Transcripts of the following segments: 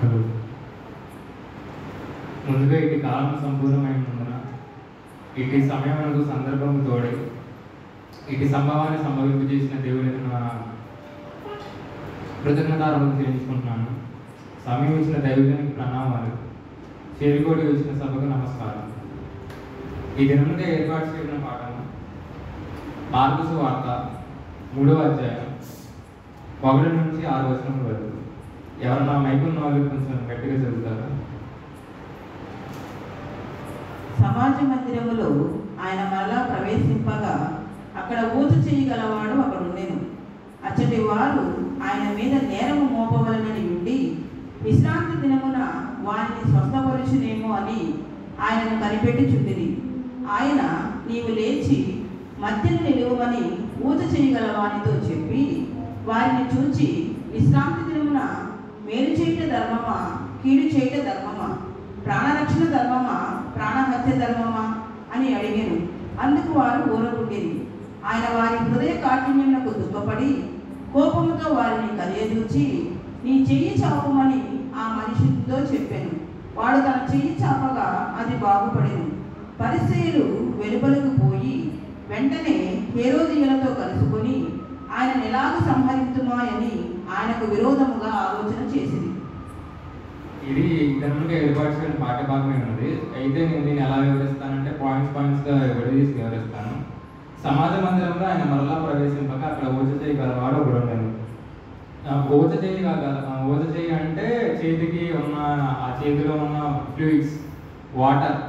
Hello. ముందుగా ఇటు కాలం సంపూర్ణమైనందున ఇటు సమయమునకు సందర్భము తోడై ఇటు సంభవాన్ని సంభవింపు చేసిన దేవుడికి నా కృతజ్ఞతార్పణ చెల్లించుకుంటున్నాను. సమయం ఇచ్చిన దైవజనికి ప్రణామాలు. చేరుకోడి వచ్చిన సభకు నమస్కారం. ఈ దినముగా ఏర్పాటు చేయబడిన పాఠము మార్కు సువార్త 3వ అధ్యాయం 1 నుంచి 6 వచనముల వరకు. ఎవరన్నా మైకున్న వాళ్ళు కొంచెం గట్టిగా చదువుతారా? సమాజ మందిరములో ఆయన మరలా ప్రవేశింపగా అక్కడ ఊచ చేయగలవాడు అక్కడుండెను. అచ్చటి వారు ఆయన మీద నేరము మోపవలనని ఉండి విశ్రాంతి దినమున వారిని స్వస్థపరచునేమో అని ఆయనను కనిపెట్టి చుట్టిరి. ఆయన నీవు లేచి మధ్యను నిలువమని ఊచ చేయగలవానితో చెప్పి వారిని చూచి, విశ్రాంతి దినమున మేలు చేయట ధర్మమా, కీడు చేయట ధర్మమా, ప్రాణరక్షణ ధర్మమా, ప్రాణహత్య ధర్మమా అని అడిగాను. అందుకు వారు ఊరకుండిరి. ఆయన వారి హృదయ కాఠిన్యమునకు దుఃఖపడి కోపముతో వారిని కలియదూచి, నీ చెయ్యి చాపమని ఆ మనిషితో చెప్పాను. వాడు తన చెయ్యి చాపగా అది బాగుపడెను. పరిసయ్యులు వెలుపలకు పోయి వెంటనే హేరోదియులతో కలుసుకొని ఆయన ఎలాగ సంహరించుమా అని ఆయనకు విరోధముగా ఆలోచన చేసింది. ఇది ధనులుగా ఏర్పాటు చేయడం పాఠ్యభాగమే ఉన్నది. అయితే నేను దీన్ని ఎలా వివరిస్తానంటే పాయింట్స్గా విడదీసి వివరిస్తాను. సమాజ మందిరంలో ఆయన మరలా ప్రవేశింపక అక్కడ ఊచ చేయగలవాడు ఒకడు ఉండను. ఊచ చేయి అంటే చేతికి ఉన్న ఆ చేతిలో ఉన్న ఫ్లూయిడ్స్, వాటర్,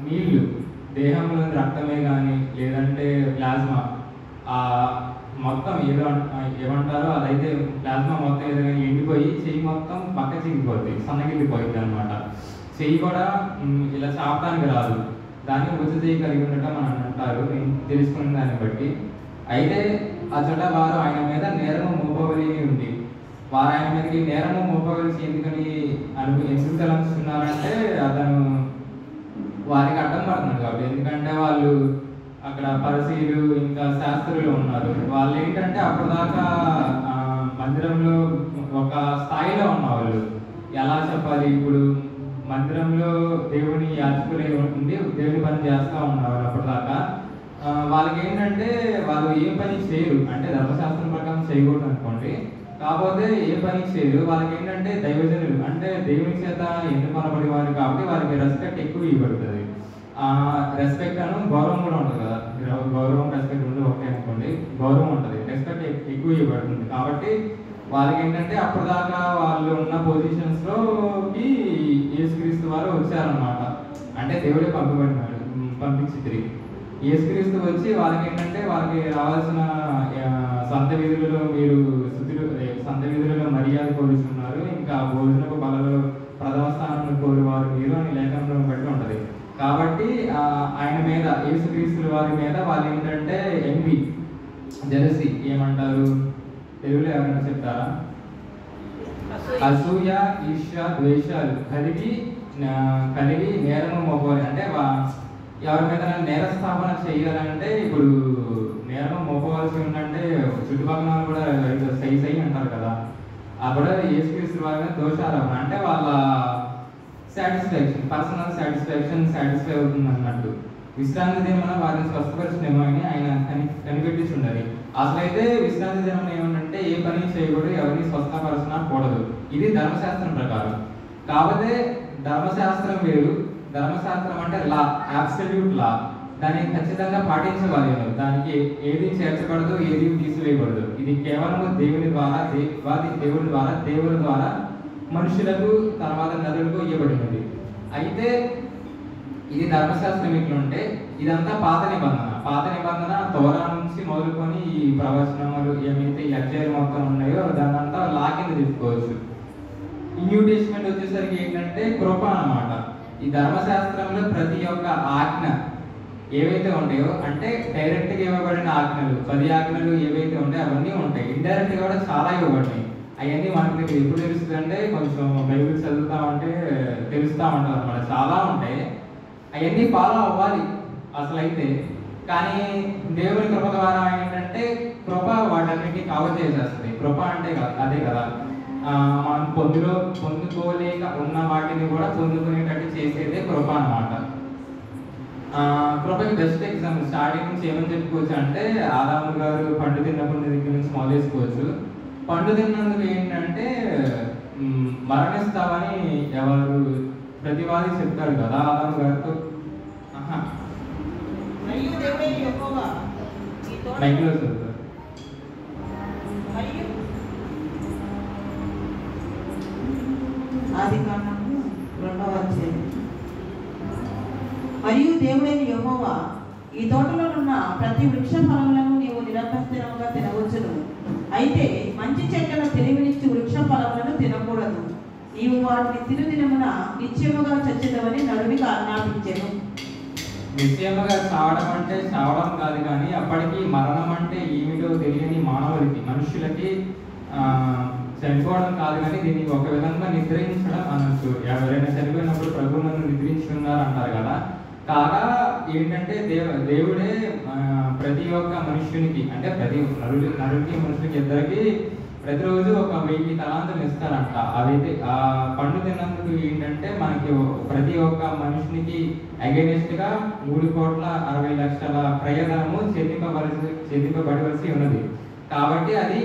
నీళ్లు, దేహంలోని రక్తమే కానీ లేదంటే ప్లాస్మా, మొత్తం ఏమంటారో అదైతే ప్లాస్మా మొత్తం ఏదైనా ఎండిపోయి చెయ్యి మొత్తం పక్క చిగిపోద్ది, సన్నగిల్లిపోయింది అనమాట. చెయ్యి కూడా ఇలా చాపడానికి రాదు. దాన్ని ఊచ చేయి కలిగి ఉండటం మనం అంటారు, నేను తెలుసుకున్న దాన్ని బట్టి. అయితే అచట వారు ఆయన మీద నేరము మోపవలి ఉంది. వారు ఆయన మీదకి నేరము మోపవలసి ఎందుకు తలంచుతున్నారంటే అతను వారికి అడ్డం పడుతున్నారు కాబట్టి. ఎందుకంటే వాళ్ళు అక్కడ పరిశీలు ఇంకా శాస్త్రులు ఉన్నారు. వాళ్ళు ఏంటంటే అప్పటిదాకా మందిరంలో ఒక స్థాయిలో ఉన్నవాళ్ళు. ఎలా చెప్పాలి, ఇప్పుడు మందిరంలో దేవుని యాజకులే ఉండి దేవుని పని చేస్తూ ఉన్నవాళ్ళు. అప్పటిదాకా వాళ్ళకి ఏంటంటే వాళ్ళు ఏం పని చేయరు, అంటే ధర్మశాస్త్రం ప్రకారం చేయకూడదు అనుకోండి. కాకపోతే ఏ పని చేయరు. వాళ్ళకి ఏంటంటే దైవజనులు అంటే దేవుని చేత ఎన్నుకొనబడి వారు కాబట్టి వారికి రెస్పెక్ట్ ఎక్కువ ఇవ్వబడుతుంది. రెస్పెక్ట్ అను గౌరవం కూడా ఉంటుంది కదా. గౌరవం రెస్పెక్ట్ రెండు ఒకటే అనుకోండి. గౌరవం ఉంటుంది, రెస్పెక్ట్ ఎక్కువ ఇవ్వబడుతుంది. కాబట్టి వాళ్ళకి ఏంటంటే అప్పటిదాకా వాళ్ళు ఉన్న పొజిషన్స్లోకి యేసుక్రీస్తు వారు వచ్చారనమాట. అంటే దేవుడే పంపించి యేసుక్రీస్తు వచ్చి వాళ్ళకి ఏంటంటే వాళ్ళకి రావాల్సిన సంత విధులలో మీరు సంత విధులలో మర్యాద కోరుచున్నారు, ఇంకా భోజనపు బలలో ప్రథమ స్థానం కోరువారు మీరు అని లేఖనంలో బట్టి ఉంటుంది. కాబట్టి ఆయన మీద యేసుక్రీస్తుల వారి మీద వాళ్ళు ఏంటంటే ఎంవి, జెలసీ ఏమంటారు తెలుగులో ఎవరైనా చెప్తారా? అసూయ, ఈర్ష్య, ద్వేషాలు కలిగి నేరము మోపాలి. అంటే ఎవరి మీద నేరస్థాపన చేయాలంటే ఇప్పుడు నేరం మోపవలసి ఉందంటే చుట్టుపక్కల కూడా సై అంటారు కదా. అప్పుడు యేసుక్రీస్తు వారి మీద దోషారోపణ అంటే వాళ్ళ సాటిస్ఫాక్షన్, పర్సనల్ సాటిస్ఫై అవుతుంది అన్నట్టు. విశ్రాంతి దినమున వారిని స్వస్థపరిచినేమో అని ఆయన కనిపెట్టించి ఉండాలి. అసలైతే విశ్రాంతి దినం ఏమంటే ఏ పని చేయకూడదు, ఎవరిని స్వస్థపరచకూడదు. ఇది ధర్మశాస్త్రం ప్రకారం. కాకపోతే ధర్మశాస్త్రం వేరు. ధర్మశాస్త్రం అంటే లా, అబ్సల్యూట్ లా. దాన్ని ఖచ్చితంగా పాటించవాలి. దానికి ఏది చేర్చబడదు, ఏది తీసివేయబడదు. ఇది కేవలం దేవుని ద్వారా మనుషులకు తర్వాత నదులకు ఇవ్వబడినది. అయితే ఇది ధర్మశాస్త్రం ఎట్లుంటే ఇదంతా పాత నిబంధన తోరా నుంచి మొదలుకొని ఈ ప్రవచనములు ఏమైతే ఈ అధ్యాయులు మొత్తం ఉన్నాయో దాన్నంతా లా కింద చెప్పుకోవచ్చు. ఈ న్యూ టెస్టిమెంట్ వచ్చేసరికి ఏంటంటే కృప అన్నమాట. ఈ ధర్మశాస్త్రంలో ప్రతి ఒక్క ఆజ్ఞ ఏవైతే ఉంటాయో అంటే డైరెక్ట్గా ఇవ్వబడిన ఆజ్ఞలు 10 ఆజ్ఞలు ఏవైతే ఉంటాయో అవన్నీ ఉంటాయి. ఇండైరెక్ట్గా కూడా చాలా ఇవ్వబడినాయి. అవన్నీ మనకి ఎప్పుడు తెలుస్తుంది అంటే కొంచెం బైబిల్ చదువుతా ఉంటే తెలుస్తూ ఉంటుంది అన్నమాట. చాలా ఉంటాయి, అవన్నీ ఫాలో అవ్వాలి అసలైతే. కానీ దేవుని కృప ద్వారా ఏంటంటే కృప వాటన్నిటిని కవర్ చేసేస్తుంది. కృప అంటే అదే కదా. మనం పొందుకోలేక ఉన్న వాటిని కూడా పొందుకునేటట్టు చేసేదే కృప అన్నమాట. కృపకి బెస్ట్ ఎగ్జాంపుల్ స్టార్టింగ్ నుంచి ఏమని చెప్పుకోవచ్చు అంటే ఆదాము గారు పండు తిన్నప్పుడు దగ్గర నుంచి మొదలేసుకోవచ్చు. పండు తిన్నందుకు ఏంటంటే మరణిస్తామని ఎవరు ప్రతివాది చెప్తారు కదా ఆదాము గారితో. మైక్లో చెప్తారు. ఆదికాండము 2వ అధ్యాయం. మరియు దేవుడైన యెహోవా ఈ తోటలో ఉన్న ప్రతి వృక్ష ఫలములను నీవు నిరభ్యంతరముగా తినవచ్చును, అయితే మంచి చెట్లను తెలివినిచ్చి వృక్ష ఫలములను తినకూడదు, నీవు వాటిని తినుదినమున నిశ్చయముగా చచ్చెదవని నరునికి ఆజ్ఞాపించెను. నిశ్చయముగా చావడం అంటే చావడం కాదు, కానీ అప్పటికి మరణం అంటే ఏమిటో తెలియని మానవులకి మనుషులకి చనిపోవడం కాదు, కానీ దీన్ని ఒక విధంగా నిద్రించడం అనొచ్చు. ఎవరైనా చనిపోయినప్పుడు ప్రభు నన్ను నిద్రించుకున్నారు అంటారు కదా. కాగా ఏంటంటే దేవుడే ప్రతి ఒక్క మనుష్యునికి అంటే ప్రతి నరుడికి మనుషులకి ఇద్దరికి ప్రతిరోజు ఒక 1000 తలాంతులు ఇస్తారంట. అవైతే ఆ పండు తిన్నందుకు ఏంటంటే మనకి ప్రతి ఒక్క మనుషునికి అగైనెస్ట్ గా 3,60,00,000 ప్రయోజనము చెల్లింపబడవలసి ఉన్నది. కాబట్టి అది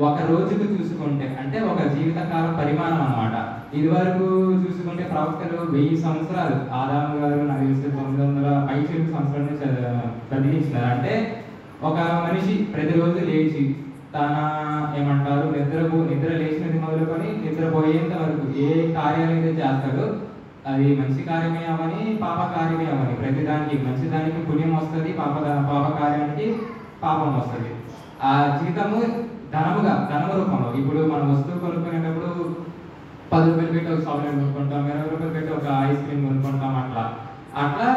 ఒక రోజుకు చూసుకుంటే అంటే ఒక జీవితకాల పరిమాణం అన్నమాట. ఇది వరకు చూసుకుంటే ప్రవక్తలు 1000 సంవత్సరాలు ఆదాము గారు నాకు తెలిసి 900 సంవత్సరాలు ప్రతినించినారు. అంటే ఒక మనిషి ప్రతిరోజు లేచి తన ఏమంటారు నిద్ర లేచినది మొదలుకొని నిద్రపోయేంత వరకు ఏ కార్యాలు అయితే చేస్తాడో అది మంచి కార్యమే అవని పాప కార్యమే అవని ప్రతిదానికి మంచి దానికి పుణ్యం వస్తుంది, పాప కార్యానికి పాపం వస్తుంది. ఆ జీతము ధనము రూపంలో ఇప్పుడు మనం వస్తువు కొనుక్కునేటప్పుడు 10 రూపాయలు పెట్టి ఒక చాక్లెట్ కొనుక్కుంటాం, 20 రూపాయలు పెట్టి ఒక ఐస్ క్రీమ్ కొనుక్కుంటాం. అట్లా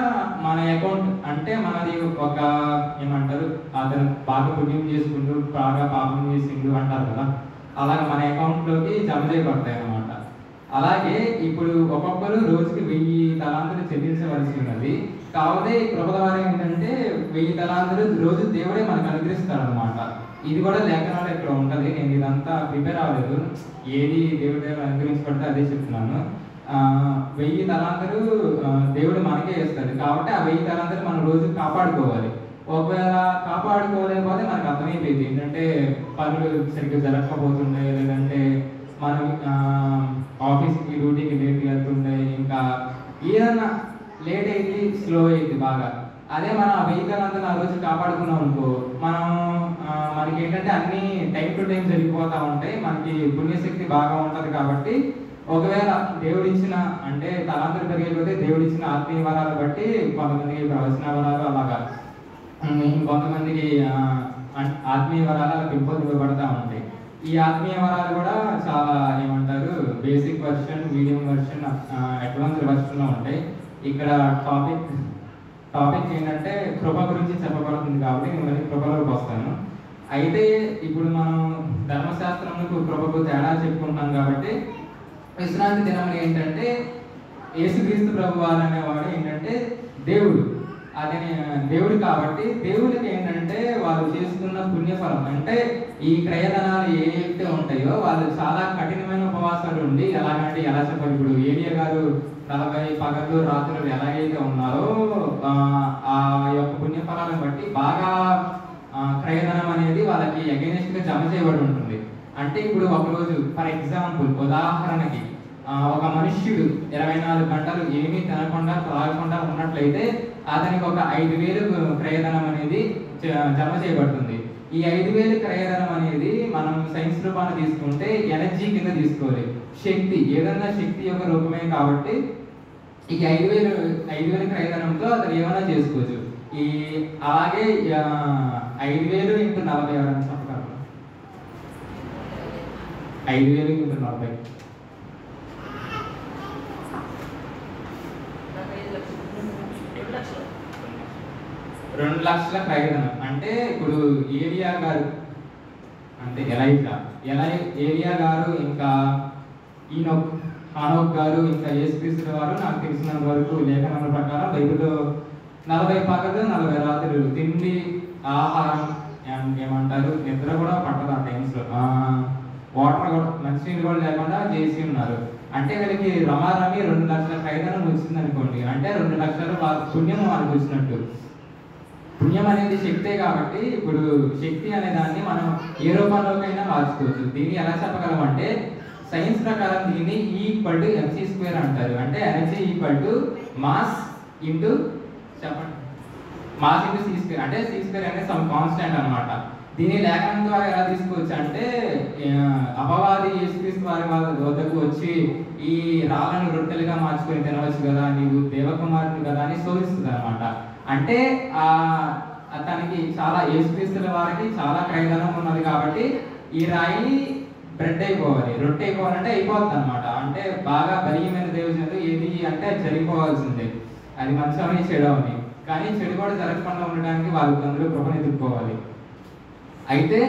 మన అకౌంట్ అంటే మనది ఒక ఏమంటారు అతను బాగా పుణ్యం చేసుకుంటూ బాగా పాపం చేసిండు అంటారు కదా, అలాగే మన అకౌంట్లోకి జమ చేయబడతాయి అన్నమాట. అలాగే ఇప్పుడు ఒక్కొక్కరు రోజుకి 1000 తలాంతులు చెల్లించవలసి ఉన్నది. కాకపోతే కృప ద్వారా ఏంటంటే 1000 తలాంతులు రోజు దేవుడే మనకు అనుగ్రహిస్తాడు అనమాట. ఇది కూడా లేఖనాలు ఇక్కడ ఉంటుంది. నేను ఇదంతా ప్రిపేర్ అవ్వలేదు, ఏది దేవుడే అనుగ్రహించబడితే అదే చెప్తున్నాను. 1000 తలాంతులు దేవుడు మనకే ఇస్తాడు. కాబట్టి ఆ 1000 తలాంతులు మనం రోజు కాపాడుకోవాలి. ఒకవేళ కాపాడుకోలేకపోతే మనకు అర్థమైపోయింది ఏంటంటే పనులు సరిగ్గా జరగకపోతుండే, లేదంటే మనం ఆఫీస్కి డ్యూటీకి లేట్గా వెళ్తుండే, ఇంకా ఏదన్నా లేట్ అయింది స్లో అయింది బాగా. అదే మనం ఆ 1000 తలాంతులు ఆ రోజు కాపాడుకున్నాం అనుకో మనకి ఏంటంటే అన్ని టైం టు టైం జరిగిపోతూ ఉంటాయి, మనకి పుణ్యశక్తి బాగా ఉంటుంది. కాబట్టి ఒకవేళ దేవుడిచ్చిన అంటే తలాంతులు పెరిగిపోతే దేవుడిచ్చిన ఆత్మీయ వరాలు బట్టి కొంతమందికి ప్రవచన వరాలు అలాగా ఇంకొంతమందికి ఆత్మీయ వరాలు అలా పెంపొందింపబడతా ఉంటాయి. ఈ ఆత్మీయ వరాలు కూడా చాలా ఏమంటారు basic version, medium version, advanced వర్షన్లో ఉంటాయి. ఇక్కడ టాపిక్ ఏంటంటే కృప గురించి చెప్పబడుతుంది కాబట్టి నేను మళ్ళీ కృపలోకి వస్తాను. అయితే ఇప్పుడు మనం ధర్మశాస్త్రంకు కృపకు తేడా చెప్పుకుంటున్నాం కాబట్టి విశ్రాంతి దినం ఏంటంటే యేసుక్రీస్తు ప్రభువారు అనేవాడు ఏంటంటే దేవుడు, అదే దేవుడు. కాబట్టి దేవుడికి ఏంటంటే వాళ్ళు చేసుకున్న పుణ్యఫలం అంటే ఈ క్రయధనాలు ఏవైతే ఉంటాయో వాళ్ళు చాలా కఠినమైన ఉపవాసాలు ఉండి ఎలాగంటే ఎలా చెప్పాలి, ఇప్పుడు ఏలియా గారు 40 పగళ్ళు రాత్రులు ఎలాగైతే ఉన్నారో ఆ యొక్క పుణ్యఫలాలను బట్టి బాగా క్రయధనం అనేది వాళ్ళకి అగైనెస్ట్ గా జమ చేయబడి ఉంటుంది. అంటే ఇప్పుడు ఒకరోజు ఫర్ ఎగ్జాంపుల్ ఉదాహరణకి ఒక మనుష్యుడు 24 గంటలు ఏమీ తినకుండా త్రాగకుండా ఉన్నట్లయితే అతనికి ఒక 5,000 క్రయధనం అనేది జమ చేయబడుతుంది. ఈ 5,000 క్రయధనం అనేది మనం సైన్స్ రూపాన్ని తీసుకుంటే ఎనర్జీ కింద తీసుకోవాలి, శక్తి, ఏదన్నా శక్తి యొక్క రూపమే. కాబట్టి ఈ 5,000 క్రయధనంతో అతను ఏమైనా చేసుకోవచ్చు. ఈ అలాగే 5,000 × 40 ఎవరైనా చెప్పగలరు? 5,000 × 40 2 లక్షల క్రయధనం. అంటే ఇప్పుడు ఏలియా గారు అంటే ఏలియా గారు ఇంకా హానోక్ గారు ఇంకా యేసుక్రీస్తు వారు నాకు తెలిసినంత వరకు లేఖనాల ప్రకారం బైబిల్లో 40 పగలు 40 రాత్రులు తిండి ఆహారం ఏమంటారు నిద్ర కూడా పట్టదు ఆ టైమ్స్లో. వాటర్ కూడా మంచినీళ్ళు కూడా లేకుండా చేసి ఉన్నారు. అంటే వీళ్ళకి రమారమి 2 లక్షల ఖైదనం వచ్చింది అనుకోండి, అంటే 2 లక్షలు వాళ్ళ పుణ్యం వాళ్ళకి వచ్చినట్టు. పుణ్యం అనేది శక్తే కాబట్టి ఇప్పుడు శక్తి అనే దాన్ని మనం ఏ రూపంలోకైనా మార్చుకోవచ్చు. దీన్ని ఎలా చెప్పగలం అంటే సైన్స్ ప్రకారం దీన్ని E=mc² అంటారు. అంటే ఎనర్జీ మాస్ ఇంటూ చెప్పండి మాస్ ఇంటూ c². అంటే c² అనేది సమ్ కాన్స్టెంట్ అనమాట. దీని లేఖనం ద్వారా ఎలా తీసుకోవచ్చు అంటే అపవాది యేసుక్రీస్తు వారి వద్దకు వచ్చి ఈ రాళ్ళను రొట్టెలుగా మార్చుకొని తినవచ్చు కదా, నీవు దేవకుమారుడు కదా అని శోధిస్తుంది అనమాట. అంటే తనకి చాలా యేసుక్రీస్తుల వారికి చాలా ఖైదనం ఉన్నది కాబట్టి ఈ రాయి బ్రెడ్ అయిపోవాలి, రొట్టె అయిపోవాలంటే అయిపోతుంది అనమాట. అంటే బాగా బలీయమైన దేవుడు ఏది అంటే జరిగిపోవాల్సిందే, అది మంచి అవని చెడు అవని. కానీ చెడు కూడా జరగకుండా ఉండడానికి వాళ్ళు అందులో కృపను ఎదుర్కోవాలి. అయితే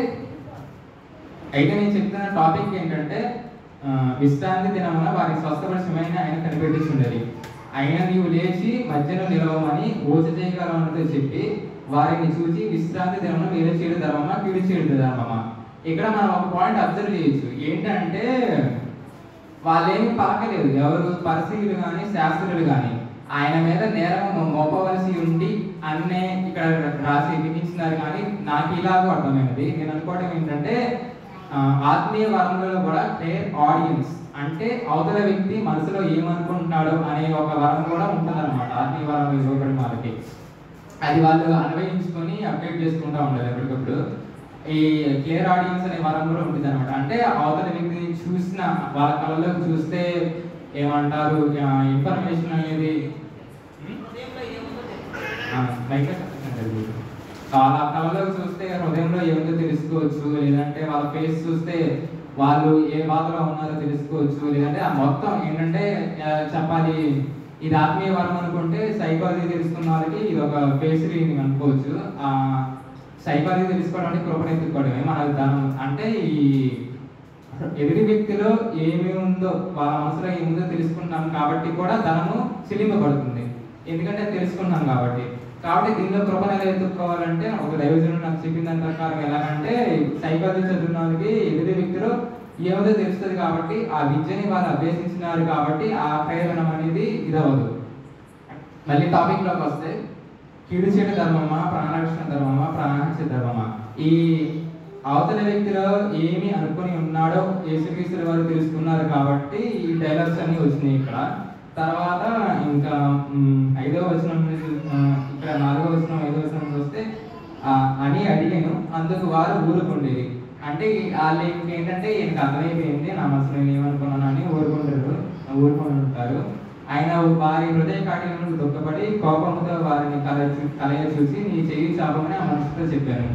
నేను చెప్తున్న టాపిక్ ఏంటంటే విశ్రాంతి దినమున వారికి స్వస్థపరిచమైన ఆయన కనిపెట్టించుండేది. అయినా నీవు లేచి మధ్యలో నిలవమని ఓచ చేయగలవన్నతో చెప్పి వారిని చూచి విశ్రాంతి దినమున మేలు చేయడం ధర్మమా కీడు చేయడం ధర్మమా. ఇక్కడ మనం ఒక పాయింట్ అబ్జర్వ్ చేయొచ్చు. ఏంటంటే వాళ్ళేమి పలకలేదు, ఎవరు పరిశీలు కానీ శాస్త్రులు కానీ ఆయన మీద నేరం మోపవలసి ఉండి అన్నే ఇక్కడ రాసి విధించినారు. కానీ నాకు ఇలాగో అర్థమైనది, నేను అనుకోవడం ఏంటంటే ఆత్మీయ వరంలో కూడా క్లియర్ ఆడియన్స్, అంటే అవతల వ్యక్తి మనసులో ఏమనుకుంటున్నాడో అనే ఒక వరం కూడా ఉంటుందన్నమాట. ఆత్మీయ వరం ఇవ్వబడిన వాళ్ళకి అది వాళ్ళు అన్వయించుకొని అప్డేట్ చేసుకుంటూ ఉంటారు ఎప్పటికప్పుడు. ఈ క్లియర్ ఆడియన్స్ అనే వరం కూడా ఉంటుంది అనమాట. అంటే అవతల వ్యక్తిని చూసిన వాళ్ళ కళ్ళలోకి చూస్తే ఏమంటారు ఇన్ఫర్మేషన్ అనేది వాళ్ళ కళ్ళలోకి చూస్తే హృదయంలో ఏముందో తెలుసుకోవచ్చు, లేదంటే వాళ్ళ ఫేస్ చూస్తే వాళ్ళు ఏ బాధలో ఉన్నారో తెలుసుకోవచ్చు. లేదంటే ఆ మొత్తం ఏంటంటే చెప్పాలి, ఇది ఆత్మీయ వరం అనుకుంటే సైకాలజీ తెలుసుకున్న వాళ్ళకి ఇది ఒక ఫేస్ రీడింగ్ అనుకోవచ్చు. సైకాలజీ తెలుసుకోవడం అంటే కృపను ఎత్తుకోవడమే మన ధనం. అంటే ఈ ఎదుటి వ్యక్తిలో ఏమి ఉందో వాళ్ళ మనసులో ఏముందో తెలుసుకుంటాం కాబట్టి కూడా ధనము చెల్లింపబడుతుంది, ఎందుకంటే తెలుసుకున్నాం కాబట్టి. దీనిలో కృపను ఎలా ఎత్తుక్కోవాలంటే ఒక దైవజనుడు నాకు చెప్పిన దాని ప్రకారం ఎలాగంటే సైకాలజీ చదివిన వాళ్ళకి ఎదుటి వ్యక్తిలో ఏముందో తెలుస్తుంది కాబట్టి ఆ విద్యని వాళ్ళు అభ్యసించినారు కాబట్టి ఆ ప్రయోజనం అనేది ఇదవదు. మళ్ళీ టాపిక్లోకి వస్తే కీడు చేయడం ధర్మమా, ప్రాణరక్షణ ధర్మమా, ప్రాణహత్య ధర్మమా. ఈ అవతల వ్యక్తిలో ఏమి అనుకుని ఉన్నాడో యేసుక్రీస్తు వారు తెలుసుకున్నారు కాబట్టి ఈ డైలాగ్స్ అన్ని వచ్చినాయి ఇక్కడ. తర్వాత ఇంకా 5వ వచనం ఇక్కడ 4వ వచనం 5వ వచనం చూస్తే అని అడిగాను అందుకు వారు ఊరుకుండేది. అంటే వాళ్ళు ఏంటంటే ఈయనకు అర్థమైపోయింది నా మనసులో ఏమనుకున్నాను అని ఊరుకొని ఉంటారు. ఆయన వారి హృదయ కాఠిన్యములకు దుఃఖపడి కోపంతో వారిని కలయ చూసి నీ చెయ్యి చాపమని ఆ మనిషితో చెప్పాను.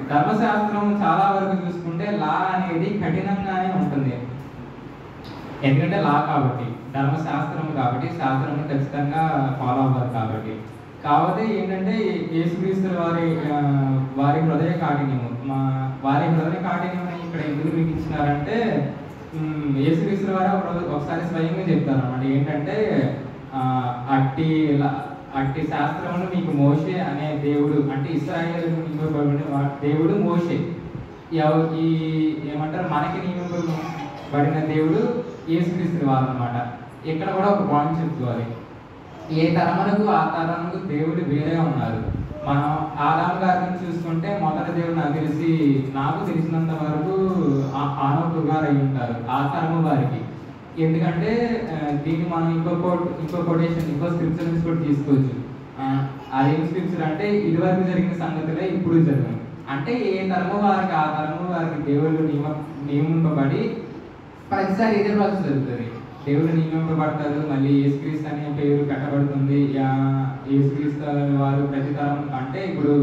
ధర్మశాస్త్రం చాలా వరకు చూసుకుంటే లా అనేది కఠినంగానే ఉంటుంది, ఎందుకంటే లా కాబట్టి, ధర్మశాస్త్రం కాబట్టి శాస్త్రం ఖచ్చితంగా ఫాలో అవ్వాలి కాబట్టి. కాబట్టి ఏంటంటే యేసుక్రీస్తు వారి హృదయ కాఠిన్యము, వారి హృదయ కాఠిన్యం ఇక్కడ ఎందుకు మీకు ఇచ్చినారంటే యేసుక్రీస్తు వారు ఒకసారి స్వయంగా చెప్తారు అన్నమాట. ఏంటంటే అట్టి శాస్త్రమును మీకు మోషే అనే దేవుడు, అంటే ఇశ్రాయేలుకు నియమింపబడిన దేవుడు మోషే, ఈ ఏమంటారు మనకి నియమింపబడిన దేవుడు యేసుక్రీస్తు వారు అన్నమాట. ఇక్కడ కూడా ఒక పాయింట్ చెప్పుకోవాలి, ఏ తరమునకు ఆ తరమునకు దేవుడు వేరే ఉన్నారు. మనం ఆదాము గారిని చూసుకుంటే మొదటి దేవుడు నాకు తెలిసినంత వరకు ఆనోకు గారు అయి ఉంటారు ఆ తరము వారికి. ఎందుకంటే దీన్ని మనం ఇంకో కొటేషన్ ఇంకో స్క్రిప్చర్ నుంచి కూడా తీసుకోవచ్చు. అదేం స్క్రిప్చర్ అంటే ఇదివరకు జరిగిన సంగతులే ఇప్పుడు జరిగింది. అంటే ఏ తరము వారికి ఆ తరము వారికి దేవుళ్ళు నియమింపబడి ప్రతిసారి ఇదే ప్రాసెస్ జరుగుతుంది. దేవుడు నియమింపబడతారు, మళ్ళీ యేసుక్రీస్తు అనే పేరు పెట్టబడుతుంది. యేసుక్రీస్తు వారు ప్రతి తరం అంటే ఇప్పుడు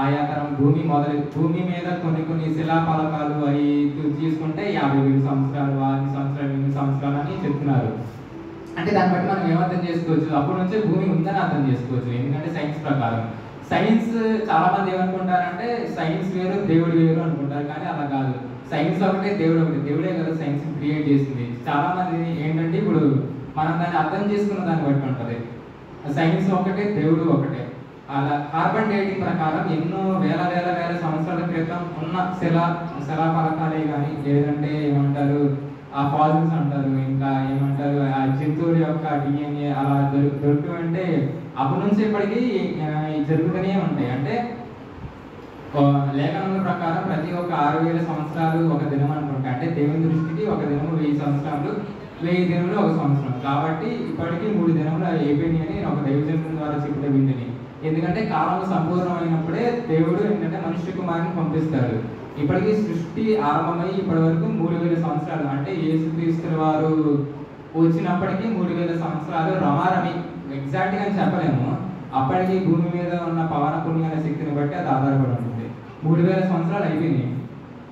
ఆయా తరం భూమి మీద కొన్ని శిలా పలకాలు అవి తీసుకుంటే 50,000 సంవత్సరాలు 5 సంవత్సరాలు 8 సంవత్సరాలు అని చెప్తున్నారు. అంటే దాన్ని బట్టి మనం ఏమర్థం చేసుకోవచ్చు, అప్పటి నుంచే భూమి ఉందని అర్థం చేసుకోవచ్చు. ఎందుకంటే సైన్స్ ప్రకారం, సైన్స్ చాలా మంది ఏమనుకుంటారంటే సైన్స్ వేరు దేవుడు వేరు అనుకుంటారు, కానీ అలా కాదు. సైన్స్ ఒకటే దేవుడు ఒకటే, దేవుడే కదా సైన్స్ క్రియేట్ చేసింది. చాలా మంది ఏంటంటే ఇప్పుడు మనం దాన్ని అర్థం చేసుకున్న దాన్ని బట్టి ఉంటుంది. సైన్స్ ఒకటే దేవుడు ఒకటే. అలా కార్బన్ డేటింగ్ ప్రకారం ఎన్నో వేల వేల వేల సంవత్సరాల క్రితం ఉన్న శిలాఫలకాలే కానీ లేదంటే ఏమంటారు ఆ ఫాసిల్స్ అంటారు, ఇంకా ఏమంటారు ఆ జంతువుల యొక్క డిఎన్ఏ అలా దొరుకుతుంటే అప్పటి నుంచి ఇప్పటికీ జరుగుతూనే ఉంటాయి. అంటే లేఖనముల ప్రకారం ప్రతి ఒక్క 6000 సంవత్సరాలు ఒక దినం అనుకుంటా. అంటే దేవుని దృష్టికి ఒక దినము 1000 సంవత్సరాలు, 1000 దినములు ఒక సంవత్సరం. కాబట్టి ఇప్పటికీ 3 దినములు అయిపోయినాయి అని ఒక దైవజనుల ద్వారా చెప్పిన వింటిని. ఎందుకంటే కాలం సంపూర్ణమైనప్పుడే దేవుడు ఏంటంటే మనుష్య కుమారుని పంపిస్తాడు. ఇప్పటికీ సృష్టి ఆరంభమై ఇప్పటి వరకు 3000 సంవత్సరాలు, అంటే యేసుక్రీస్తు వారు వచ్చినప్పటికీ 3000 సంవత్సరాలు రమారమి, ఎగ్జాక్ట్గా అని చెప్పలేము. అప్పటికి భూమి మీద ఉన్న పవన పుణ్యాల శక్తిని బట్టి అది ఆధారపడి ఉంటుంది. 3000 సంవత్సరాలు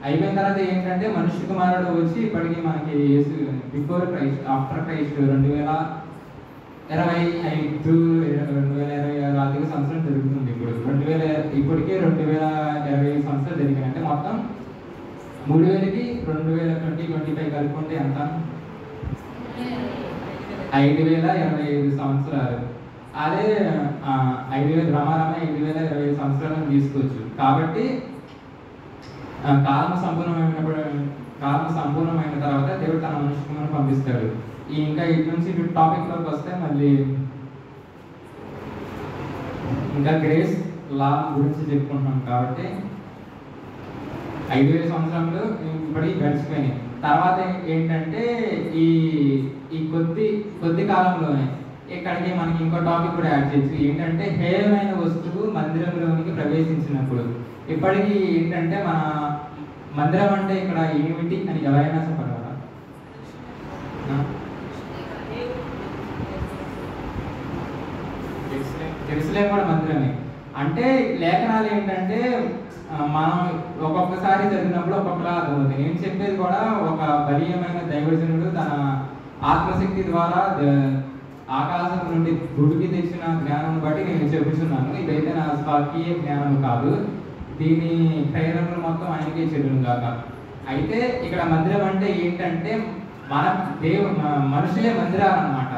అయిపోయిన తర్వాత ఏంటంటే మనుష్య కుమారుడు వచ్చి ఇప్పటికీ మనకి యేసు బిఫోర్ క్రైస్ట్ ఆఫ్టర్ క్రైస్ట్ 2025 ఆర్థిక సంవత్సరం జరుగుతుంది. ఇప్పటికే 2025 సంవత్సరాలు జరిగినాయి. అంటే మొత్తం 3000కి 2025 కలుపుకుంటే ఎంత? 5025 సంవత్సరాలు. అదే 5000 రమారమే 5025 సంవత్సరాలను తీసుకోవచ్చు. కాబట్టి కాలం సంపూర్ణమైన తర్వాత దేవుడు తన మనుషులను పంపిస్తాడు. ఇంకా ఇటు నుంచి టాపిక్లోకి వస్తే మళ్ళీ ఇంకా గ్రేస్ లా గురించి చెప్పుకుంటున్నాం. కాబట్టి 5000 సంవత్సరాలు ఇప్పటికి గడిచిపోయినాయి. తర్వాత ఏంటంటే ఈ కొద్ది కాలంలోనే ఇక్కడికి మనకి ఇంకో టాపిక్ కూడా యాడ్ చేయొచ్చు. ఏంటంటే హేయమైన వస్తువు మందిరంలోనికి ప్రవేశించినప్పుడు. ఇప్పటికీ ఏంటంటే మన మందిరం అంటే ఇక్కడ ఏమిటి అని ఎవరైనా చెప్పగలరా? తెలుసులే కూడా మందిరమే. అంటే లేఖనాలు ఏంటంటే మనం ఒక్కొక్కసారి చదివినప్పుడు ఒక్కొక్కలా అర్థమవుతుంది. నేను చెప్పేది కూడా ఒక బలీయమైన దైవజనుడు తన ఆత్మశక్తి ద్వారా ఆకాశం నుండి భూమికి తెచ్చిన జ్ఞానం బట్టి నేను చెబుతున్నాను. ఇదైతే నా స్వాకీయ జ్ఞానం కాదు, దీని ప్రేరణలు మొత్తం ఆయనకే చెల్లును కాక. అయితే ఇక్కడ మందిరం అంటే ఏంటంటే మనుషులే మందిరాలన్నమాట.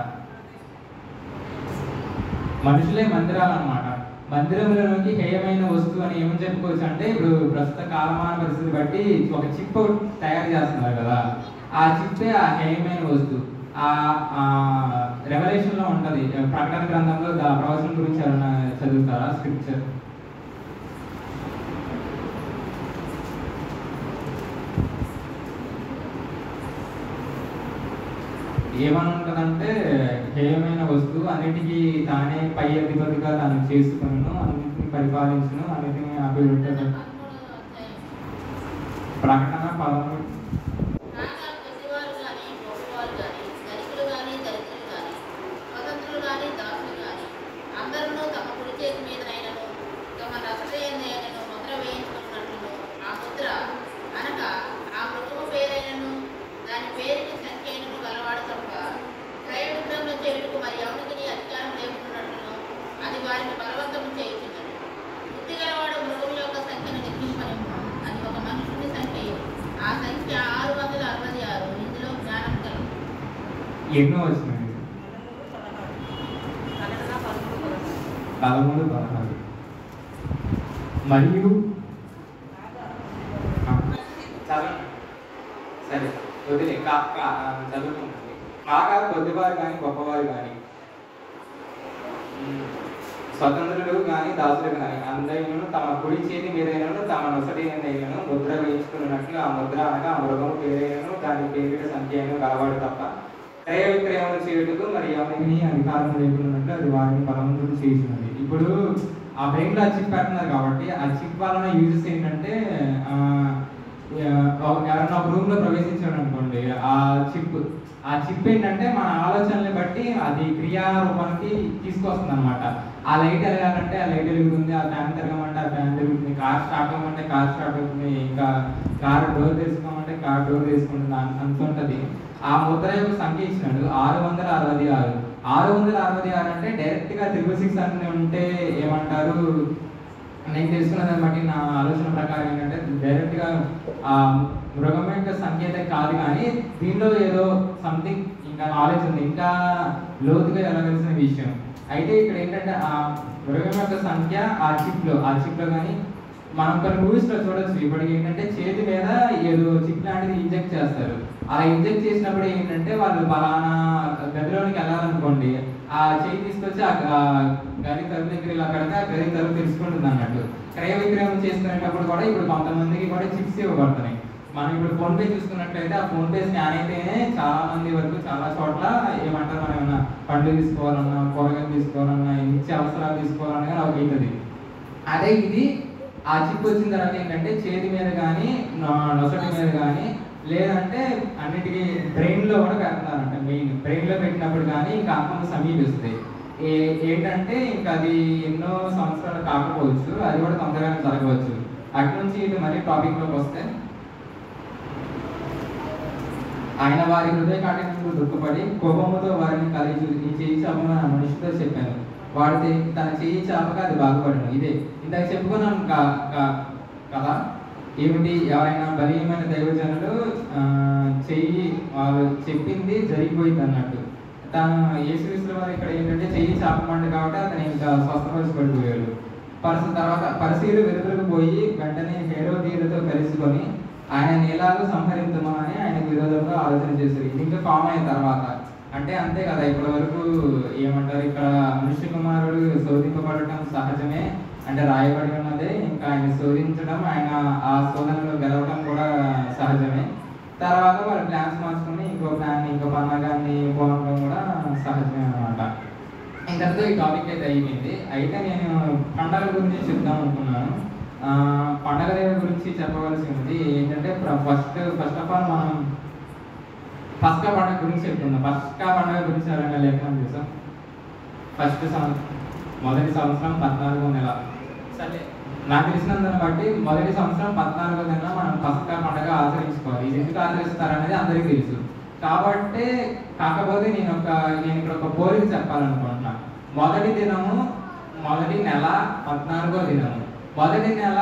మందిరంలోకి హేయమైన వస్తువు అని ఏమని చెప్పుకోవచ్చు అంటే, ఇప్పుడు ప్రస్తుత కాలమాన పరిస్థితి బట్టి ఒక చిప్ తయారు చేస్తున్నారు కదా, ఆ చిప్పే ఆ హేయమైన వస్తువు. రెవల్యూషన్ లో ఉంటది, ప్రకటన గ్రంథంలో ప్రవచనం గురించి ఎవరైనా చదువుతారా స్క్రిప్చర్? ఏమని ఉంటుందంటే, హేయమైన వస్తువు అన్నిటికీ తానే పై అధిపతిగా తాను చేసుకును, అన్నింటిని పరిపాలించును, అన్నిటిని అభివృద్ధి. ప్రకటన 13. ఎన్నో వచ్చినాయి? 13, 16. మరియు సరే వదిలే చదువుకుంటుంది. కాగా కొద్దివారు కానీ గొప్పవారు కానీ, స్వతంత్రులు కానీ దాసులు కానీ అందరినూ తమ కుడి చేతి మీదైనను తమ నొసటి అయినను ముద్ర వేయించుకున్నట్లు ఆ ముద్ర అనగా ఆ మృగము పేరైనను దాని పేరిట సంఖ్య అయిన కలవాడు తప్ప క్రయ విక్రయములు చేయుటకు మరి ఎవరికి అధికారం లేకున్నట్లు అది వారిని బలవంతులు చేసినది. ఇప్పుడు ఆ బ్రెయిన్లో ఆ చిప్ పెడుతున్నారు కాబట్టి ఆ చిప్ వలన యూజెస్ ఏంటంటే, ఎవరైనా ఒక రూమ్లో ప్రవేశించాడు అనుకోండి, ఆ చిప్ ఏంటంటే మన ఆలోచనల్ని బట్టి అది క్రియారూపానికి తీసుకొస్తుంది అనమాట. ఆ లైట్ ఎలగాలంటే ఆ లైట్ వెలుగుతుంది, ఆ ఫ్యాన్ తిరగమంటే ఆ ఫ్యాన్ తిరుగుతుంది, కార్ స్టార్ట్ అవ్వమంటే కార్ స్టార్ట్ అవుతుంది, ఇంకా కార్ డోర్ తీసుకోమంటే కార్ డోర్ తీసుకుంటుంది, అంత ఉంటుంది. ఆ ముద్ర యొక్క సంఖ్య ఇచ్చినాడు 666. 666 అంటే డైరెక్ట్గా 666 అని ఉంటే ఏమంటారు, నేను తెలుసుకున్నదాన్ని బట్టి నా ఆలోచన ప్రకారం ఏంటంటే డైరెక్ట్గా ఆ మృగం యొక్క సంకేతం కాదు, కానీ దీనిలో ఏదో సంథింగ్ ఇంకా నాలెడ్జ్ ఉంది, ఇంకా లోతుగా వెళ్ళవలసిన విషయం. అయితే ఇక్కడ ఏంటంటే ఆ మృగం యొక్క సంఖ్య ఆ చిప్లో కానీ మనం కొన్ని మూవీస్లో చూడొచ్చు. ఇప్పటికి ఏంటంటే చేతి మీద ఏదో చిప్ లాంటిది ఇంజెక్ట్ చేస్తారు. అలా ఇంజెక్ట్ చేసినప్పుడు ఏంటంటే వాళ్ళు బలానా గదిలోనికి వెళ్ళాలనుకోండి, ఆ చేయి తీసుకొచ్చి ఆ గది తలుపు దగ్గర ఇలా కడితే ఆ గది తలుపు తెలుసుకుంటుంది అన్నట్టు. క్రయ విక్రయం చేసుకునేటప్పుడు కూడా ఇప్పుడు కొంతమందికి కూడా చిప్స్ ఇవ్వబడుతున్నాయి. మనం ఇప్పుడు ఫోన్పే చూసుకున్నట్లయితే ఆ ఫోన్పే స్కాన్ అయితేనే చాలా మంది వరకు చాలా చోట్ల ఏమంటారు, మనం ఏమన్నా పండ్లు తీసుకోవాలన్నా, కూరగాయలు తీసుకోవాలన్నా, నిత్య అవసరాలు తీసుకోవాలన్నా కానీ అవుతుంది. అదే ఇది ఆ చిప్ వచ్చిన తర్వాత ఏంటంటే చేతి మీద కానీ నొసటి మీద కానీ లేదంటే అన్నిటికీ బ్రెయిన్లో కూడా పెడతారంట. మెయిన్ బ్రెయిన్లో పెట్టినప్పుడు కానీ ఇంకా ఆత్మ సమీపిస్తుంది. ఏంటంటే ఇంకా అది ఎన్నో సంవత్సరాలు కాకపోవచ్చు, అది కూడా తొందరగానే జరగవచ్చు. అటు నుంచి ఇటు మళ్ళీ టాపిక్లోకి వస్తే, ఆయన వారి హృదయ కాఠిన్యంలో దుఃఖపడి కోపముతో వారిని కలిగి ఈ చేయి చాపను ఆ మనిషితో చెప్పాను. వాడితే తన చేయి చాపక అది బాగుపడను. ఇదే ఇందాక చెప్పుకున్నాం కదా, ఏమిటి, ఎవరైనా బలీయమైన దైవజనులు చెయ్యి వాళ్ళు చెప్పింది జరిగిపోయింది అన్నట్టు. తను యేసుక్రీస్తు వారు ఇక్కడ ఏంటంటే చెయ్యి చాపమండి కాబట్టి అతను ఇంకా స్వస్థపరచబడిపోయాడు. తర్వాత పరిశీలు వెలుగులకు పోయి వెంటనే హేరోదీయులతో కలుసుకొని ఆయన ఎలాగో సంహరించమని ఆయనకు విరోధంగా ఆలోచన చేశారు. ఇది ఇంకా కామన్ అయిన తర్వాత అంటే అంతే కదా, ఇప్పటి వరకు ఏమంటారు, ఇక్కడ మనుష్య కుమారుడు శోధింపబడటం సహజమే అంటే రాయబడి ఉన్నదే. ఇంకా ఆయన శోధించడం, ఆయన ఆ శోధనలో గెలవడం కూడా సహజమే. తర్వాత వాళ్ళ ప్లాన్స్ మార్చుకుని ఇంకో పండగాన్ని పోవడం కూడా సహజమే అన్నమాట. ఇంతటితో ఈ టాపిక్ అయితే అయిపోయింది. అయితే నేను పండగల గురించి చెప్దాం అనుకున్నాను. పండగల గురించి చెప్పవలసి ఉంది. ఏంటంటే ఫస్ట్ ఆఫ్ ఆల్ మనం పస్కా పండుగ గురించి చెప్తున్నాం. పస్కా పండుగ గురించి ఎవరైనా లేఖనం చూసాం. మొదటి సంవత్సరం 14వ నెల. సరే, నాకు తెలిసినందుని బట్టి మొదటి సంవత్సరం 14వ నెల మనం పస్కా పండుగ ఆచరించుకోవాలి. ఇది ఎందుకు ఆచరిస్తారనేది అందరికీ తెలుసు. కాబట్టి కాకపోతే నేను ఇక్కడ ఒక పోలిక చెప్పాలనుకుంటున్నా. మొదటి నెల 14వ దినము. మొదటి నెల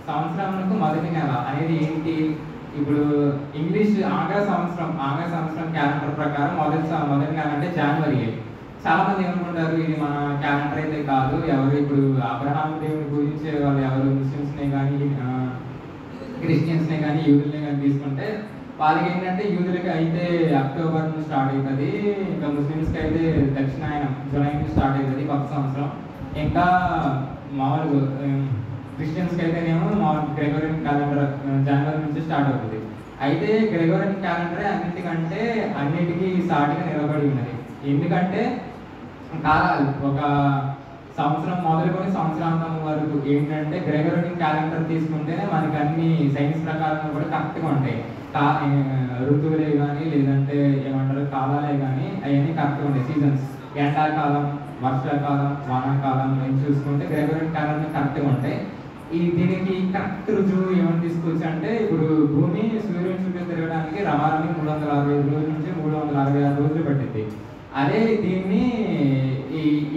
సంవత్సరానికి మొదటి నెల అనేది ఏంటి? ఇప్పుడు ఇంగ్లీష్ ఆంగ్ల సంవత్సరం క్యాలెండర్ ప్రకారం మొదటి నెల అంటే జనవరి. చాలా మంది ఏమనుకుంటారు, ఇది మన క్యాలెండర్ అయితే కాదు, ఎవరు ఇప్పుడు అబ్రహాం దేవుని పూజించే వాళ్ళు ఎవరు ముస్లిమ్స్నే కానీ క్రిస్టియన్స్నే కానీ యూదుల్నే కానీ తీసుకుంటే వాళ్ళకి ఏంటంటే యూదులకి అయితే అక్టోబర్ నుంచి స్టార్ట్ అవుతుంది, ఇంకా ముస్లిమ్స్కి అయితే దక్షిణాయనం జూలై నుంచి స్టార్ట్ అవుతుంది కొత్త సంవత్సరం. ఇంకా మామూలు క్రిస్టియన్స్కి అయితేనేమో మామూలు గ్రెగోరియన్ క్యాలెండర్ జనవరి నుంచి స్టార్ట్ అవుతుంది. అయితే గ్రెగోరియన్ క్యాలెండరే అన్నిటికీ సాటిగా నిలబడి ఉన్నది. ఎందుకంటే కాలాలు ఒక సంవత్సరం మొదలుకొని సంవత్సరాంతం వరకు ఏంటంటే గ్రెగోరియన్ క్యాలెండర్ తీసుకుంటేనే మనకి అన్ని సైన్స్ ప్రకారం కూడా కరెక్ట్గా ఉంటాయి. ఋతువులే కానీ లేదంటే ఏమంటారు కాలాలే కానీ అవన్నీ కరెక్ట్గా ఉంటాయి. సీజన్స్ ఎండాకాలం, వర్షాకాలం, వానాకాలం అని చూసుకుంటే గ్రెగోరియన్ క్యాలెండర్ కరెక్ట్గా ఉంటాయి. దీనికి కరెక్ట్ రుజువు ఏమని తీసుకోవచ్చు అంటే, ఇప్పుడు భూమి సూర్యుని చుట్టూ తిరగడానికి రమారమి 365 రోజుల నుంచి 366 రోజులు పట్టింది. అదే దీన్ని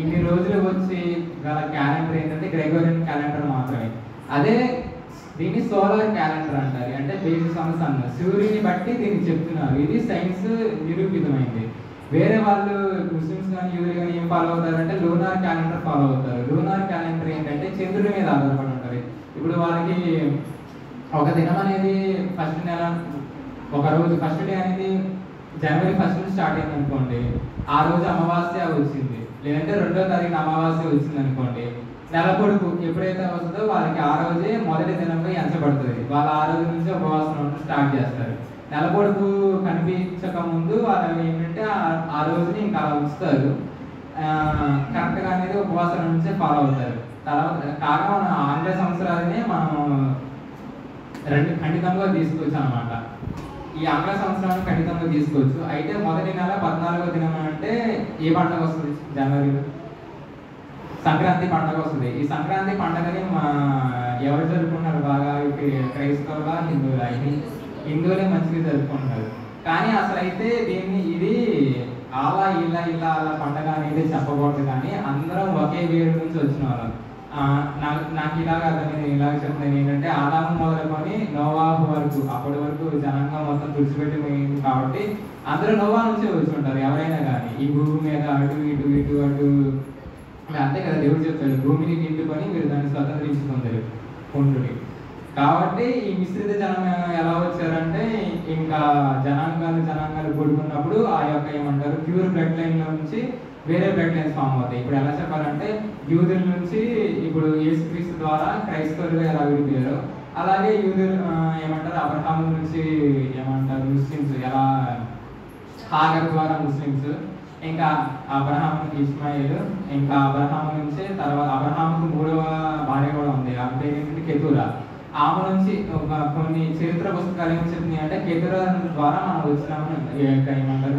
ఇన్ని రోజులు వచ్చి గల క్యాలెండర్ ఏంటంటే గ్రెగోరియన్ క్యాలెండర్ మాత్రమే. అదే దీన్ని సోలార్ క్యాలెండర్ అంటారు. అంటే బేసిస్ ఆన్ సన్, సూర్యుని బట్టి దీన్ని చెప్తున్నారు. ఇది సైన్స్ నిరూపితమైంది. వేరే వాళ్ళు ముస్లిమ్స్ కానీ యూదులు కానీ ఏం ఫాలో అవుతారంటే లూనార్ క్యాలెండర్ ఫాలో అవుతారు. లూనార్ క్యాలెండర్ ఏంటంటే చంద్రుడి మీద ఆధారపడి ఉంటుంది. ఇప్పుడు వాళ్ళకి ఒక దినం అనేది ఫస్ట్ నెల ఒక రోజు ఫస్ట్ డే అనేది జనవరి 1 నుంచి స్టార్ట్ అయింది అనుకోండి, ఆ రోజు అమావాస్య వచ్చింది, లేదంటే 2వ తారీఖున అమావాస్య వచ్చింది అనుకోండి, నెల పొడుపు ఎప్పుడైతే వస్తుందో వాళ్ళకి ఆ రోజే మొదటి దినంగా ఎంచబడుతుంది. వాళ్ళు ఆ రోజు నుంచి ఉపవాసం ఉండడం స్టార్ట్ చేస్తారు. నెల పొడుపు కనిపించక ముందు వాళ్ళు ఏంటంటే ఆ రోజుని ఇంకా అలా ఉంచుతారు. కరెక్ట్గా అనేది ఉపవాసం నుంచే ఫాలో అవుతారు. తర్వాత కాగా మన ఆంగ్ల సంవత్సరాలనే మనం ఖండితంగా తీసుకోవచ్చు అనమాట. ఈ ఆంగ్ల సంవత్సరాన్ని ఖండితంగా తీసుకోవచ్చు. అయితే మొదటి నెల 14వ దినం అంటే ఏ పండుగ వస్తుంది? జనవరిలో సంక్రాంతి పండుగ వస్తుంది. ఈ సంక్రాంతి పండుగని ఎవరు జరుపుకుంటారు బాగా? క్రైస్తవుల, హిందువుల? హిందువులే మంచిగా జరుపుకుంటారు. కానీ అసలు అయితే ఇది అలా ఇలా పండుగ అనేది చెప్పకూడదు. కానీ అందరం ఒకే వేరు నుంచి వచ్చిన వాళ్ళం. నాకు ఇలాగ అర్థమైంది, ఇలాగ చెప్తున్నాను ఏంటంటే ఆదాము మొదలుకొని నోవాహు వరకు, అప్పటి వరకు జనాంగం మొత్తం తుడిచిపెట్టిపోయింది కాబట్టి అందరూ నోవా నుంచే వచ్చి ఉంటారు ఎవరైనా కానీ. ఈ భూమి మీద అటు అంతే కదా దేవుడు చెప్తాడు, భూమిని నిండుకొని మీరు దాన్ని స్వతంత్రించుకుంటారు కొంటుని. కాబట్టి ఈ మిశ్రిత జనం ఎలా వచ్చారంటే ఇంకా జనాంగాలు కూడుకున్నప్పుడు ఆ యొక్క ఏమంటారు ప్యూర్ బ్లడ్ లైన్ లో నుంచి వేరే బ్లడ్ లైన్స్ ఫామ్ అవుతాయి. ఇప్పుడు ఎలా చెప్పాలంటే యూదుల నుంచి ఇప్పుడు యేసుక్రీస్తు ద్వారా క్రైస్తవులుగా ఎలా విడిపోయారో అలాగే యూదులు ఏమంటారు అబ్రహాం నుంచి ఏమంటారు ముస్లిమ్స్, ఎలా హాగర్ ద్వారా ముస్లిమ్స్, ఇంకా అబ్రహాం ఇస్మాయిల్, ఇంకా అబ్రహాం నుంచి తర్వాత అబ్రహాంకు 3వ భార్య కూడా ఉంది, ఆ పేరు ఏంటంటే కెతురా. ఆమె నుంచి కొన్ని చరిత్ర పుస్తకాలు ఏమి చెప్తున్నాయి అంటే కెతురా ద్వారా మనం వచ్చినామని ఏమంటారు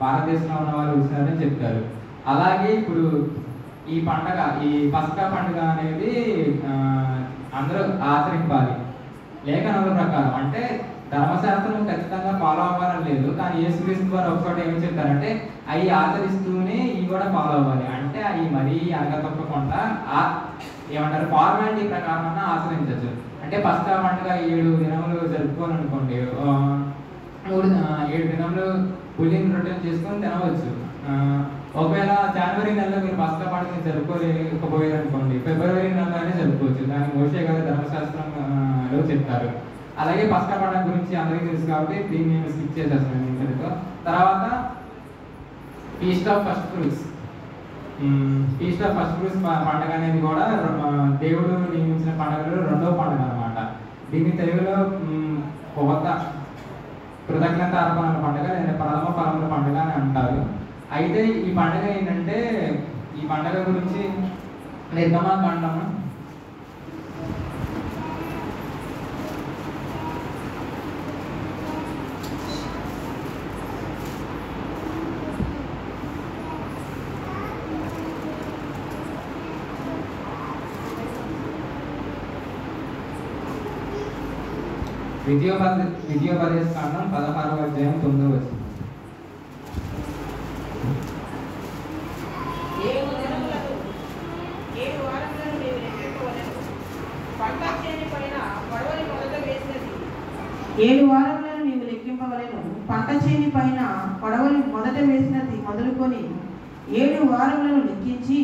భారతదేశంలో ఉన్న వాళ్ళు వచ్చినారని చెప్తారు. అలాగే ఇప్పుడు ఈ పండగ, ఈ పస్కా పండుగ అనేది అందరూ ఆచరింపాలి లేఖనాల ప్రకారం. అంటే ధర్మశాస్త్రం ఖచ్చితంగా ఫాలో అవ్వాలని లేదు, కానీ యేసుక్రీస్తు వారు ఒకచోట ఏమి చెప్తారంటే అవి ఆచరిస్తూనే ఇవి కూడా ఫాలో అవ్వాలి. అంటే అవి మరీ అనగతొక్కకుండా ఏమంటారు ఫార్మాలిటీ ప్రకారం ఆచరించవచ్చు. అంటే పస్కా పండుగ 7 దినములు జరుపుకోవాలనుకోండి, 7 దినములు పులిని రొట్టెలు చేసుకొని తినవచ్చు. ఒకవేళ జనవరి నెలలో మీరు పస్కా పండుగ జరుపుకోలేకపోయారు అనుకోండి, ఫిబ్రవరి నెలలోనే జరుపుకోవచ్చు. దాన్ని మోషే గారి ధర్మశాస్త్రంలో చెప్తారు. అలాగే పస్కా పండుగ గురించి అందరికీ తెలుసు కాబట్టి దీన్ని నేను స్కిప్ చేసేస్తాను ఇంతటితో. తర్వాత feast of first fruits. Feast of first fruits పండుగ అనేది కూడా దేవుడు నియమించిన పండుగలో 2వ పండుగ అనమాట. దీన్ని తెలుగులో కృతజ్ఞత అర్పణల పండుగ లేదా ప్రథమ ఫలముల పండుగ అని అంటారు. అయితే ఈ పండుగ ఏంటంటే ఈ పండుగ గురించి నిర్గమాకాండము 16వ అధ్యాయం 9వ వచనం. ఏడు వారములను నీవు లెక్కింపవలెను. పంట చేని పైన పొడవలి మొదట వేసినది మొదలుకొని 7 వారములను లెక్కించి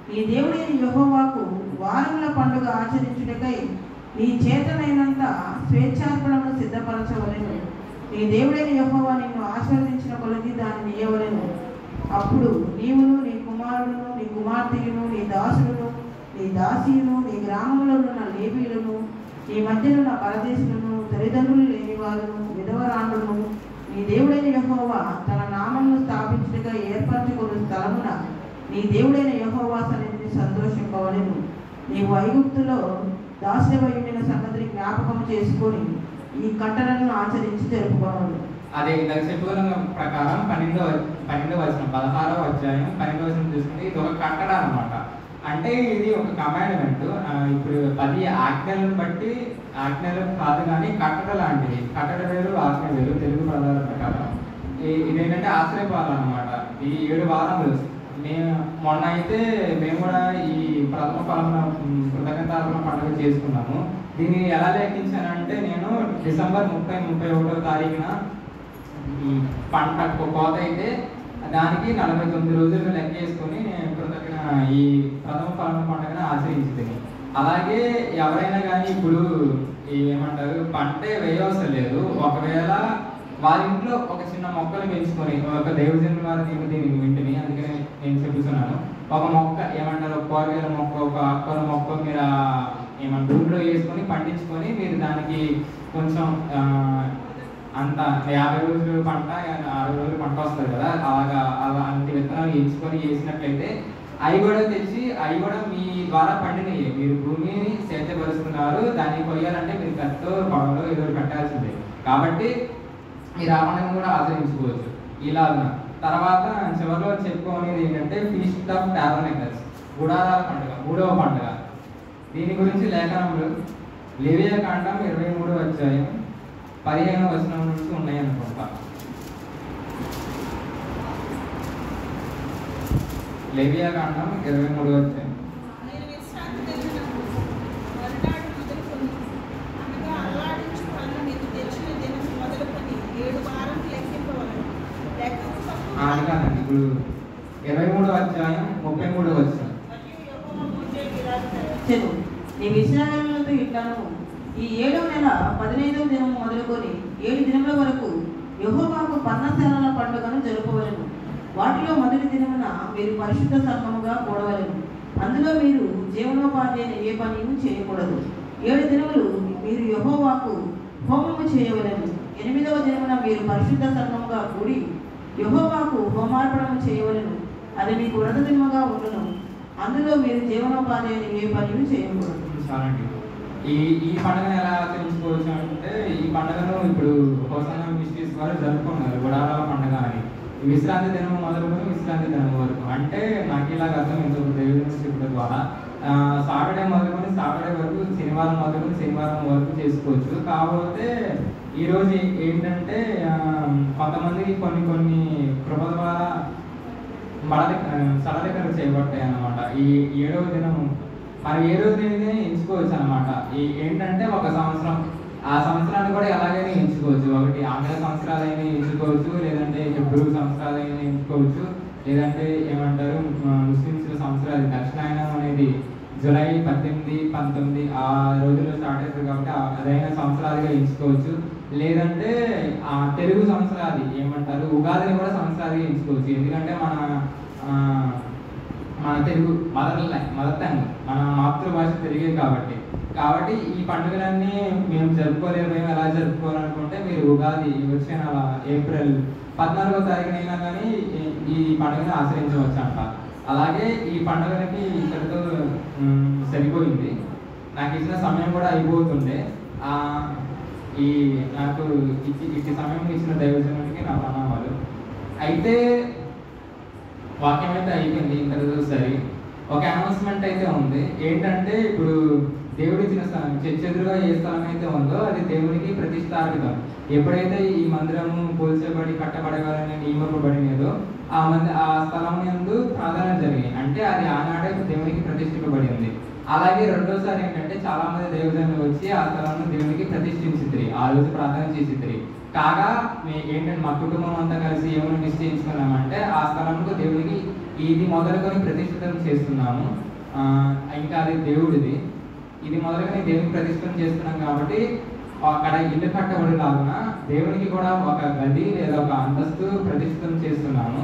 నీ దేవుడైన యెహోవాకు వారముల పండుగ ఆచరించుటకై నీ చేతనైనంత స్వేచ్ఛార్పణను సిద్ధపరచవలెను. నీ దేవుడైన యెహోవా నిన్ను ఆశీర్వదించిన కొలది దాన్ని ఇయ్యవలెను. అప్పుడు నీవును నీ కుమారుడును నీ కుమార్తెయును నీ దాసులను నీ దాసీయును నీ గ్రామంలో ఉన్న లేవీయులను నీ మధ్యనున్న పరదేశులను తల్లిదండ్రులు లేని వారును విధవరాండును నీ దేవుడైన యెహోవా తన నామమును స్థాపించుటగా ఏర్పరచుకున్న స్థలమున నీ దేవుడైన యెహోవా సన్నిధిని సంతోషింపవలెను. నీవు ఐగుప్తులో దాసుడవై ఉండిన సంగతిని జ్ఞాపకం చేసుకొని ఈ కట్టడలను ఆచరించి జరుపుకోవాలి. అదే ఇందాక చెప్పుకున్న ప్రకారం 12వ వచనం 16వ అధ్యాయం 12వ వచనం చూసుకుంటే ఇది ఒక కట్టడ అనమాట. అంటే ఇది ఒక కమాండ్మెంట్. ఇప్పుడు 10 ఆజ్ఞలను బట్టి ఆజ్ఞలు కాదు కానీ కట్టడ లాంటిది. కట్టడ వేరు ఆజ్ఞ వేరు తెలుగు పదాల ప్రకారం. ఇదేంటంటే ఆశ్రయపాలన్నమాట. ఈ 7 వారములు మొన్న అయితే మేము కూడా ఈ ప్రథమ ఫలముల కృతజ్ఞతార్పణ పండుగ చేసుకున్నాము. దీన్ని ఎలా లెక్కించానంటే నేను డిసెంబర్ 30-31వ తారీఖున పంట కోత అయితే దానికి 49 రోజులు లెక్క వేసుకొని నేను ఈ ప్రథమ ఫలముల పండుగను ఆచరించింది. అలాగే ఎవరైనా కానీ ఇప్పుడు ఏమంటారు పంటే వేయవసరం లేదు. ఒకవేళ వారి ఇంట్లో ఒక చిన్న మొక్కలు పెంచుకొని ఒక దైవజనుల వారి దీన్ని వింటిని అందుకని నేను చెప్తున్నాను. ఒక మొక్క ఏమంటారు ఒక కూరగాయల మొక్క ఒక ఆకుకూర మొక్క మీరు ఏమన్నా భూమిలో వేసుకొని పండించుకొని మీరు దానికి కొంచెం అంత 50 రోజులు పంట 60 రోజులు పంట వస్తుంది కదా, అలాంటి విత్తనాలు ఎంచుకొని వేసినట్లయితే అవి కూడా తెచ్చి అవి కూడా మీ ద్వారా పండినవి. మీరు భూమిని సేద్యపరుస్తున్నారు, దాన్ని కొయ్యాలంటే మీరు కత్తో పొడవలో ఏదో పెట్టాల్సిందే. కాబట్టి మీరు ఆ పండుగ కూడా ఆచరించుకోవచ్చు. ఇలా తర్వాత చివరిలో చెప్పుకోనేది ఏంటంటే ఫీస్ట్ ఆఫ్ టాబర్నకల్స్, గుడారాల పండుగ, 3వ పండుగ. దీని గురించి లేఖనములు లేవియాకాండం 23వ అధ్యాయం 15వ వచనం నుంచి ఉన్నాయి అనుకుంటా. లేవియాకాండం 23వ అధ్యాయం. కాదండి, ఇప్పుడు 23వ అధ్యాయం 31 33వ చెను నీవు ఇశ్రాయేలులతో ఇట్లను ఈ 7వ నెల 15వ దినం మొదలుకొని 7 దినముల వరకు యెహోవాకు పర్ణశాలల పండుగను జరుపవలెను. వాటిలో మొదటి దినమున మీరు పరిశుద్ధ సంఘముగా కూడవలెను. అందులో మీరు జీవనోపాధి అయిన ఏ పనియు చేయకూడదు. 7 దినములు మీరు యెహోవాకు హోమము చేయవలెను. 8వ దినమున మీరు పరిశుద్ధ సంఘముగా కూడి యెహోవాకు హోమార్పణము చేయవలెను. అది మీకు వ్రత దినముగా ఉండును. అందులో మీరు జీవనోపాధి అయిన ఏ పనియు చేయకూడదు. ఈ పండుగను ఎలా ఆచరించుకోవచ్చు అంటే, ఈ పండుగను ఇప్పుడు హోసన్నా మిస్ట్రీస్ వారు జరుపుకున్నారు గుడారాల పండుగ అని. విశ్రాంతి దినం మొదలుకొని విశ్రాంతి దినం వరకు. అంటే నాకు ఇలాగ అర్థం ఇంకొక దేవుని చెప్పడం ద్వారా సాటర్డే మొదలుకొని సాటర్డే వరకు, శనివారం మొదలుకొని శనివారం వరకు చేసుకోవచ్చు. కాకపోతే ఈరోజు ఏంటంటే కొంతమందికి కొన్ని కృప ద్వారా సడలికలు చేయబడతాయి అన్నమాట. ఈ 7వ దినం మనం ఏ రోజునే ఎంచుకోవచ్చు అనమాట. ఏంటంటే ఒక సంవత్సరం, ఆ సంవత్సరాన్ని కూడా ఎలాగైనా ఎంచుకోవచ్చు. ఒకటి ఆంగ్ల సంవత్సరాలైనా ఎంచుకోవచ్చు, లేదంటే హెబ్రూ సంవత్సరాలైనా ఎంచుకోవచ్చు, లేదంటే ఏమంటారు ముస్లిమ్స్ సంవత్సరాలు. దక్షిణాయనం అనేది జూలై 18, 19 ఆ రోజుల్లో స్టార్ట్ అవుతుంది కాబట్టి అదైనా సంవత్సరాలుగా ఎంచుకోవచ్చు. లేదంటే ఆ తెలుగు సంవత్సరాలు ఏమంటారు ఉగాదిని కూడా సంవత్సరాలుగా ఎంచుకోవచ్చు. ఎందుకంటే మన తెలుగు మదర్ టంగ్, మన మాతృభాష తెలుగే కాబట్టి ఈ పండుగలన్నీ మేము జరుపుకోలేము. మేము ఎలా జరుపుకోవాలనుకుంటే మీరు ఉగాది వచ్చిన ఏప్రిల్ 14వ తారీఖునైనా కానీ ఈ పండుగను ఆచరించవచ్చు అంట. అలాగే ఈ పండుగలకి ఇక్కడితో సరిపోయింది. నాకు ఇచ్చిన సమయం కూడా అయిపోతుండే. నాకు ఇట్టి సమయం ఇచ్చిన దైవజనుడికి నా ప్రణామాలు. అయితే వాక్యం అయితే అయిపోయింది, ఇంతకు సరి ఒక అనౌన్స్మెంట్ అయితే ఉంది. ఏంటంటే ఇప్పుడు దేవుడు ఇచ్చిన స్థలం, చెదురుగా ఏ స్థలం అయితే ఉందో అది దేవునికి ప్రతిష్టార్పితం. ఎప్పుడైతే ఈ మందిరము పోల్చబడి కట్టబడవాలని నియమింపబడినదో ఆ స్థలం యందు ప్రార్థన జరిగింది. అంటే అది ఆనాడే దేవునికి ప్రతిష్ఠింపబడింది. అలాగే రెండోసారి ఏంటంటే చాలా మంది దేవజనులు వచ్చి ఆ స్థలాన్ని దేవునికి ప్రతిష్ఠించిద్రి, ఆ రోజు ప్రార్థన చేసిద్రి. కాగా ఏంటంటే మా కుటుంబం అంతా కలిసి ఏమైనా నిశ్చయించుకున్నామంటే ఆ స్థలంలో దేవునికి ఇది మొదలుకొని ప్రతిష్ఠితం చేస్తున్నాము. ఇంకా అది దేవుడిది, ఇది మొదలుకొని దేవునికి ప్రతిష్ఠితం చేస్తున్నాం కాబట్టి అక్కడ ఇల్లు కట్టబడి లాగున దేవునికి కూడా ఒక గది లేదా ఒక అంతస్తు ప్రతిష్ఠితం చేస్తున్నాము.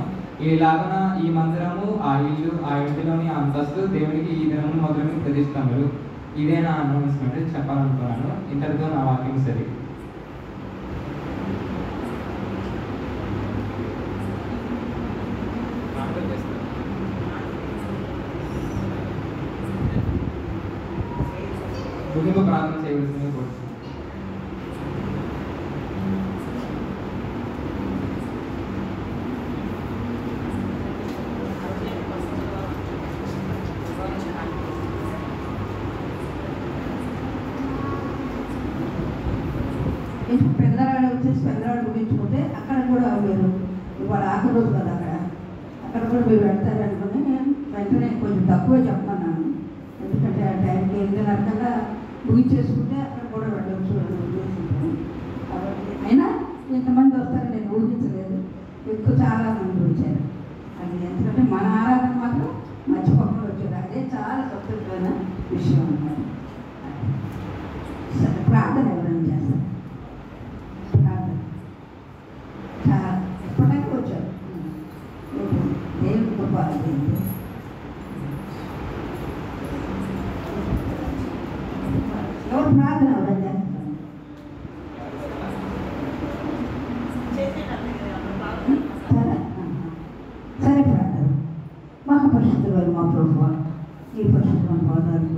ఇలాగున ఈ మందిరము, ఆ ఇల్లు, ఆ ఇంటిలోని అంతస్తు దేవునికి ఈ దినము మొదలుకొని ప్రతిష్ఠితములు. ఇదే నా అనౌన్స్మెంట్ చెప్పాలనుకున్నాను. ఇంతటితో నా వాక్యం సరి. ముగింపు ప్రార్థన చేయవలసింది కోరుతున్నాను. పెద్దరాడు వచ్చేసి పెద్దరాడు ముగించుకుంటే అక్కడ కూడా మీరు ఇవాళ ఆఖరి రోజు కదా అక్కడ కూడా మీరు వెళ్తారనుకుని వెంటనే కొంచెం తక్కువే చెప్పమన్నాను. ఎందుకంటే ఆ టైంకి 8:30 కల్లా ముగించేసుకుంటే అక్కడ కూడా వెళ్ళవచ్చు అని ఉద్దేశించాను. కాబట్టి అయినా ఇంతమంది వస్తారని నేను ఊహించలేదు. ఎక్కువ చాలా మంది వచ్చారు. అది ఎందుకంటే మన ఆరాధన మాత్రం మర్చిపోకుండా వచ్చారు. అదే చాలా సంతృప్తమైన విషయం అన్నమాట. సరే, ప్రార్థన ఎవరైనా చేస్తారు? ప్రార్థన చాలా ఎప్పటికీ వచ్చారు. దేవుని కృప ఎవరు ప్రార్థన ఎవరైనా చేస్తారు? సరే ప్రార్థన. మహాపరిశుద్ధులు మా ప్రభువా, ఈ పరిశుద్ధమైన పాదాలకు